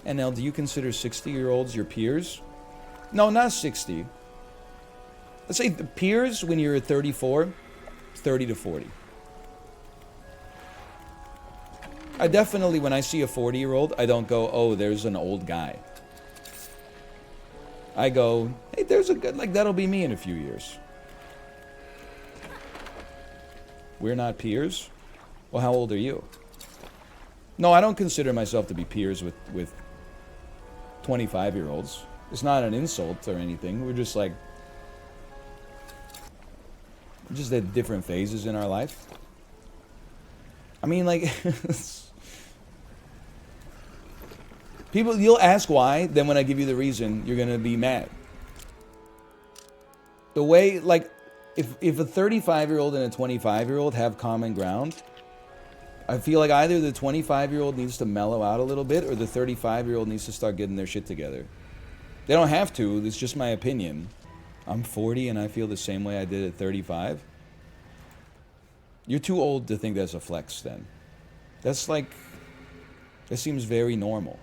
NL, do you consider 60-year-olds your peers? No, not 60. Let's say the peers when you're 34, 30 to 40. I definitely, when I see a 40-year-old, I don't go, oh, there's an old guy. I go, hey, there's a good, like, that'll be me in a few years. We're not peers? Well, how old are you? No, I don't consider myself to be peers with 25-year-olds. It's not an insult or anything. We're just like, just at different phases in our life. I mean, like, people, you'll ask why, then when I give you the reason, you're gonna be mad. The way, like, if a 35-year-old and a 25-year-old have common ground, I feel like either the 25-year-old needs to mellow out a little bit or the 35-year-old needs to start getting their shit together. They don't have to, it's just my opinion. I'm 40 and I feel the same way I did at 35. You're too old to think that's a flex then. That's like, that seems very normal.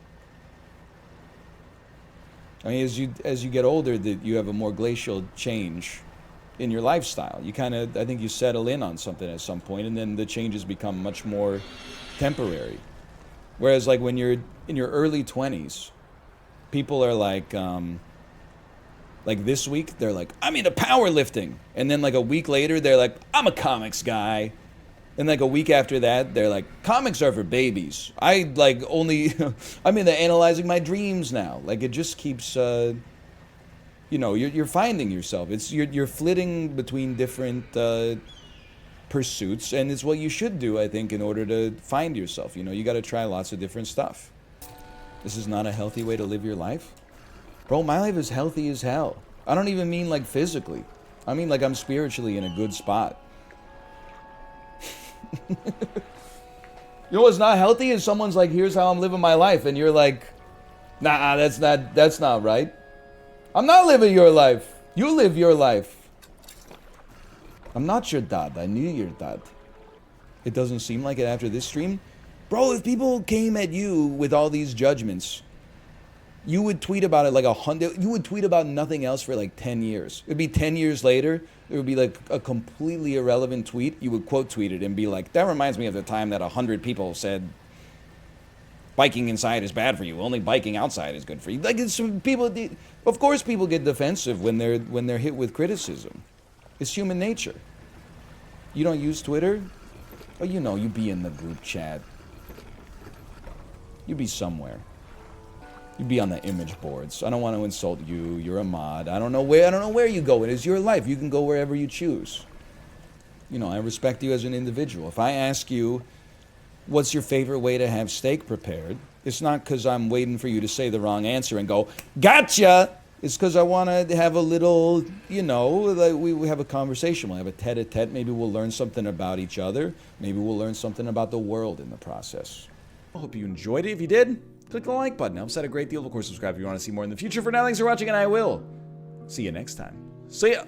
I mean, as you get older, that you have a more glacial change in your lifestyle. You kind of, I think you settle in on something at some point, and then the changes become much more temporary. Whereas, like, when you're in your early 20s, people are like this week, they're like, I'm into powerlifting. And then, like, a week later, they're like, I'm a comics guy. And, like, a week after that, they're like, comics are for babies. I'm into analyzing my dreams now. Like, it just keeps, you know, you're finding yourself. You're flitting between different pursuits, and it's what you should do, I think, in order to find yourself. You know, you got to try lots of different stuff. This is not a healthy way to live your life. Bro, my life is healthy as hell. I don't even mean, like, physically. I mean, like, I'm spiritually in a good spot. You know what's not healthy is someone's like, here's how I'm living my life, and you're like, nah, that's not right. I'm not living your life. You live your life. I'm not your dad. I knew your dad. It doesn't seem like it after this stream. Bro, if people came at you with all these judgments, you would tweet about it like 100. You would tweet about nothing else for like 10 years. It'd be 10 years later. It would be like a completely irrelevant tweet. You would quote tweet it and be like, that reminds me of the time that 100 people said biking inside is bad for you. Only biking outside is good for you. Like, it's some people, of course people get defensive when they're hit with criticism. It's human nature. You don't use Twitter? Oh, you know, you be in the group chat. You be somewhere. You'd be on the image boards. I don't want to insult you. You're a mod. I don't know where you go. It is your life. You can go wherever you choose. You know, I respect you as an individual. If I ask you, what's your favorite way to have steak prepared? It's not because I'm waiting for you to say the wrong answer and go, gotcha! It's because I want to have a little, you know, like we have a conversation. We'll have a tete-a-tete. Maybe we'll learn something about each other. Maybe we'll learn something about the world in the process. I hope you enjoyed it. If you did, click the like button. It helps out a great deal. Of course, subscribe if you want to see more in the future. For now, thanks for watching, and I will see you next time. See ya!